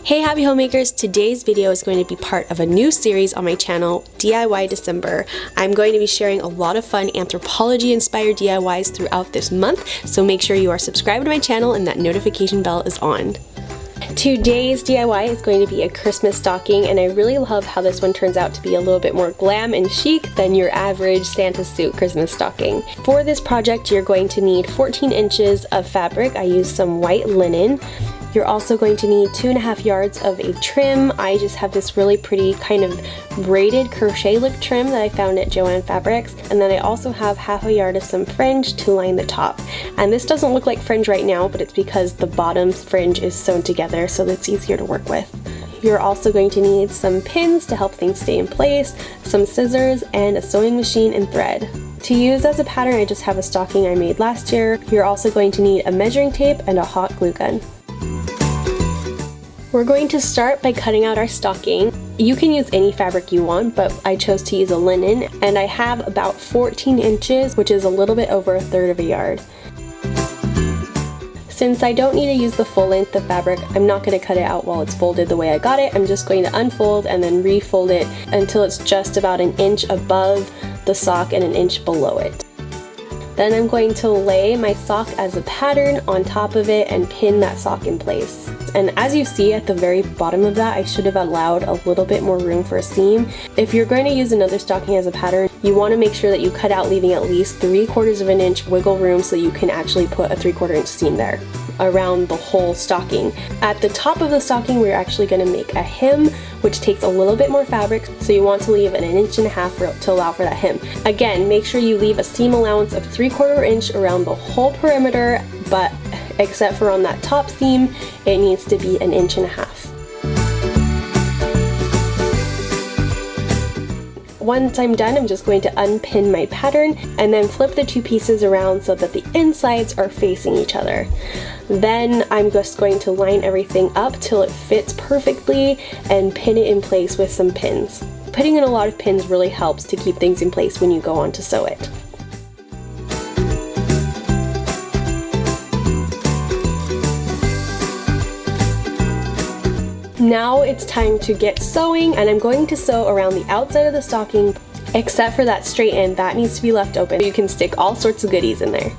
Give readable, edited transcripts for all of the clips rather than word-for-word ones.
Hey Happy Homemakers! Today's video is going to be part of a new series on my channel, DIY December. I'm going to be sharing a lot of fun Anthropologie inspired DIYs throughout this month, so make sure you are subscribed to my channel and that notification bell is on. Today's DIY is going to be a Christmas stocking, and I really love how this one turns out to be a little bit more glam and chic than your average Santa suit Christmas stocking. For this project, you're going to need 14 inches of fabric. I used some white linen. You're also going to need 2.5 yards of a trim. I just have this really pretty kind of braided crochet look trim that I found at Joann Fabrics. And then I also have 1/2 yard of some fringe to line the top. And this doesn't look like fringe right now, but it's because the bottom fringe is sewn together, so it's easier to work with. You're also going to need some pins to help things stay in place, some scissors, and a sewing machine and thread. To use as a pattern, I just have a stocking I made last year. You're also going to need a measuring tape and a hot glue gun. We're going to start by cutting out our stocking. You can use any fabric you want, but I chose to use a linen, and I have about 14 inches, which is a little bit over 1/3 of a yard. Since I don't need to use the full length of fabric, I'm not going to cut it out while it's folded the way I got it. I'm just going to unfold and then refold it until it's just about 1 inch above the sock and 1 inch below it. Then I'm going to lay my sock as a pattern on top of it and pin that sock in place. And as you see at the very bottom of that, I should have allowed a little bit more room for a seam. If you're going to use another stocking as a pattern, you want to make sure that you cut out leaving at least 3/4 of an inch wiggle room so you can actually put a 3/4 inch seam there around the whole stocking. At the top of the stocking, we're actually going to make a hem, which takes a little bit more fabric, so you want to leave 1.5 inches to allow for that hem. Again, make sure you leave a seam allowance of 3/4 inch around the whole perimeter, but except for on that top seam, it needs to be 1.5 inches. Once I'm done, I'm just going to unpin my pattern and then flip the two pieces around so that the insides are facing each other. Then I'm just going to line everything up till it fits perfectly and pin it in place with some pins. Putting in a lot of pins really helps to keep things in place when you go on to sew it. Now it's time to get sewing, and I'm going to sew around the outside of the stocking, except for that straight end. That needs to be left open. You can stick all sorts of goodies in there.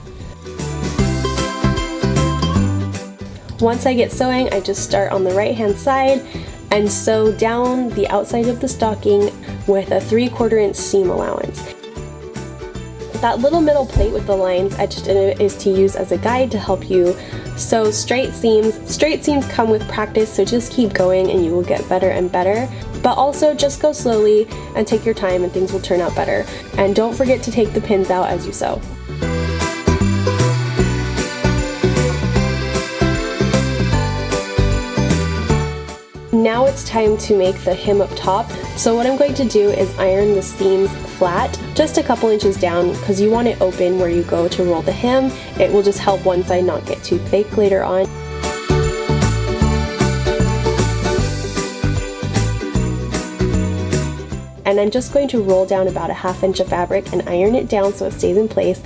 Once I get sewing, I just start on the right hand side and sew down the outside of the stocking with a 3/4 inch seam allowance. That little middle plate with the lines etched in it is to use as a guide to help you sew straight seams. Straight seams come with practice, so just keep going and you will get better and better. But also just go slowly and take your time and things will turn out better. And don't forget to take the pins out as you sew. Now it's time to make the hem up top. So what I'm going to do is iron the seams flat, just a couple inches down, because you want it open where you go to roll the hem. It will just help one side not get too thick later on. And I'm just going to roll down about 1/2 inch of fabric and iron it down so it stays in place.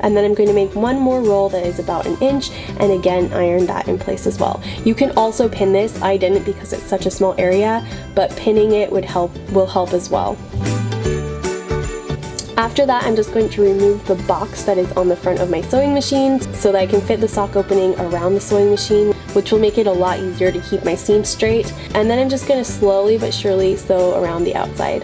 And then I'm going to make one more roll that is about 1 inch, and again iron that in place as well. You can also pin this. I didn't because it's such a small area, but pinning it will help as well. After that, I'm just going to remove the box that is on the front of my sewing machine so that I can fit the sock opening around the sewing machine, which will make it a lot easier to keep my seam straight. And then I'm just going to slowly but surely sew around the outside.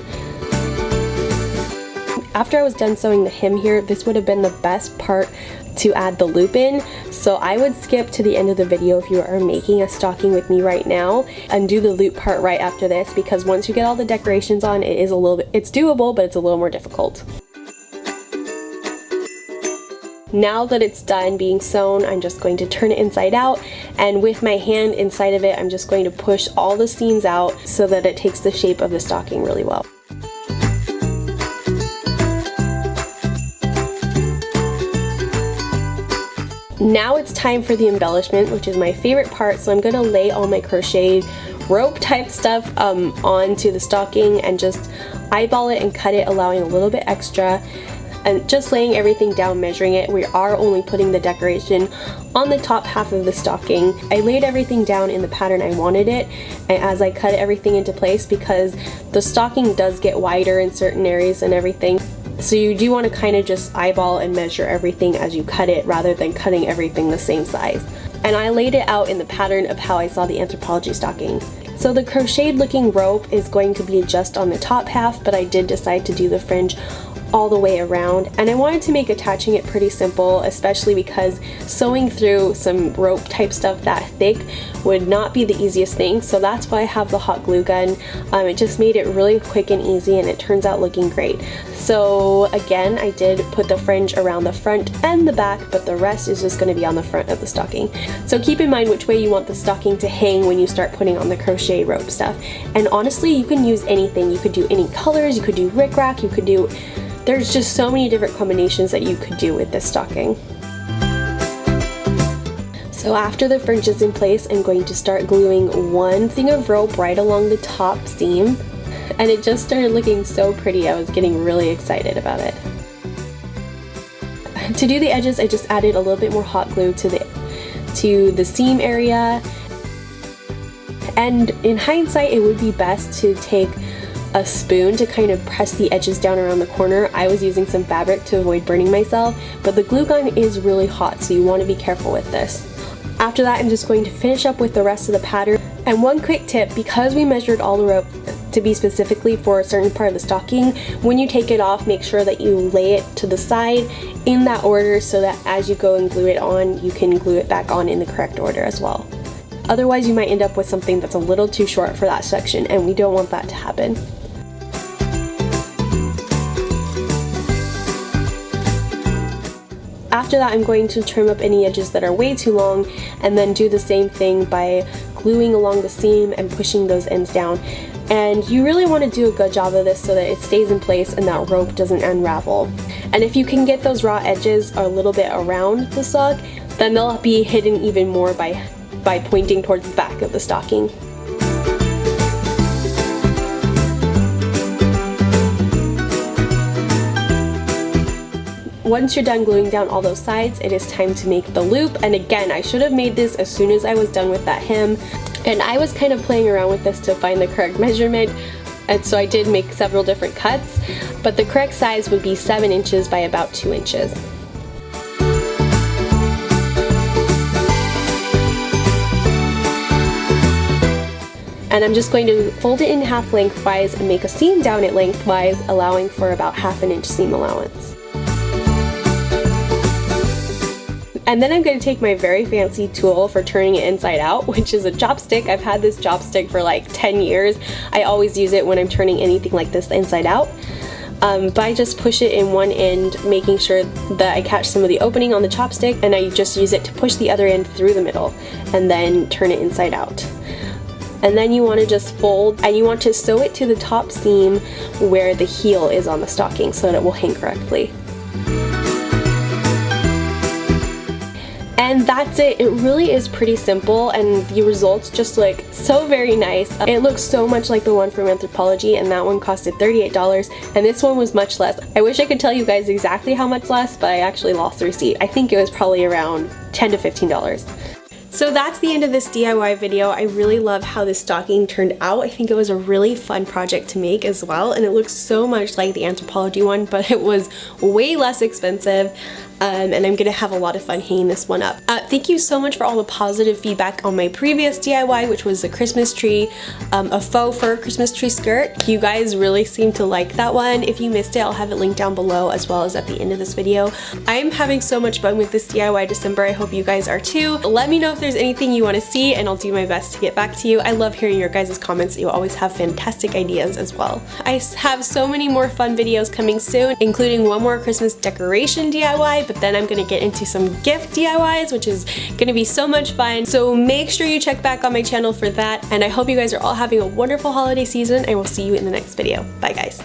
After I was done sewing the hem here, this would have been the best part to add the loop in. So I would skip to the end of the video if you are making a stocking with me right now and do the loop part right after this, because once you get all the decorations on, it's doable, but it's a little more difficult. Now that it's done being sewn, I'm just going to turn it inside out, and with my hand inside of it, I'm just going to push all the seams out so that it takes the shape of the stocking really well. Now it's time for the embellishment, which is my favorite part. So I'm going to lay all my crocheted rope type stuff onto the stocking and just eyeball it and cut it, allowing a little bit extra. and just laying everything down, measuring it. We are only putting the decoration on the top half of the stocking. I laid everything down in the pattern I wanted it, and as I cut everything into place, because the stocking does get wider in certain areas and everything. So you do want to kind of just eyeball and measure everything as you cut it, rather than cutting everything the same size. And I laid it out in the pattern of how I saw the Anthropologie stocking. So the crocheted looking rope is going to be just on the top half, but I did decide to do the fringe all the way around, and I wanted to make attaching it pretty simple, especially because sewing through some rope type stuff that thick would not be the easiest thing. So that's why I have the hot glue gun. It just made it really quick and easy, and it turns out looking great. So again, I did put the fringe around the front and the back, but the rest is just going to be on the front of the stocking. So keep in mind which way you want the stocking to hang when you start putting on the crochet rope stuff. And honestly, you can use anything. You could do any colors, you could do rickrack, you could do, there's just so many different combinations that you could do with this stocking. So after the fringe is in place, I'm going to start gluing one thing of rope right along the top seam, and it just started looking so pretty. I was getting really excited about it. To do the edges, I just added a little bit more hot glue to the seam area, and in hindsight it would be best to take a spoon to kind of press the edges down around the corner. I was using some fabric to avoid burning myself, but the glue gun is really hot, so you want to be careful with this. After that, I'm just going to finish up with the rest of the pattern. And one quick tip, because we measured all the rope to be specifically for a certain part of the stocking, when you take it off, make sure that you lay it to the side in that order, so that as you go and glue it on, you can glue it back on in the correct order as well. Otherwise, you might end up with something that's a little too short for that section, and we don't want that to happen. After that, I'm going to trim up any edges that are way too long, and then do the same thing by gluing along the seam and pushing those ends down. And you really want to do a good job of this so that it stays in place and that rope doesn't unravel. And if you can get those raw edges a little bit around the sock, then they'll be hidden even more by pointing towards the back of the stocking. Once you're done gluing down all those sides, it is time to make the loop. And again, I should have made this as soon as I was done with that hem. And I was kind of playing around with this to find the correct measurement. And so I did make several different cuts, but the correct size would be 7 inches by about 2 inches. And I'm just going to fold it in half lengthwise and make a seam down it lengthwise, allowing for about 1/2 inch seam allowance. And then I'm going to take my very fancy tool for turning it inside out, which is a chopstick. I've had this chopstick for like 10 years. I always use it when I'm turning anything like this inside out. But I just push it in one end, making sure that I catch some of the opening on the chopstick, and I just use it to push the other end through the middle and then turn it inside out. And then you want to just fold, and you want to sew it to the top seam where the heel is on the stocking so that it will hang correctly. And that's it. It really is pretty simple, and the results just look so very nice. It looks so much like the one from Anthropologie, and that one costed $38, and this one was much less. I wish I could tell you guys exactly how much less, but I actually lost the receipt. I think it was probably around $10 to $15. So that's the end of this DIY video. I really love how this stocking turned out. I think it was a really fun project to make as well, and it looks so much like the Anthropologie one, but it was way less expensive. And I'm gonna have a lot of fun hanging this one up. Thank you so much for all the positive feedback on my previous DIY, which was the Christmas tree, a faux fur Christmas tree skirt. You guys really seem to like that one. If you missed it, I'll have it linked down below as well as at the end of this video. I'm having so much fun with this DIY December. I hope you guys are too. Let me know if there's anything you want to see, and I'll do my best to get back to you. I love hearing your guys' comments. You always have fantastic ideas as well. I have so many more fun videos coming soon, including one more Christmas decoration DIY, but then I'm gonna get into some gift DIYs, which is gonna be so much fun. So make sure you check back on my channel for that, and I hope you guys are all having a wonderful holiday season. I will see you in the next video. Bye guys.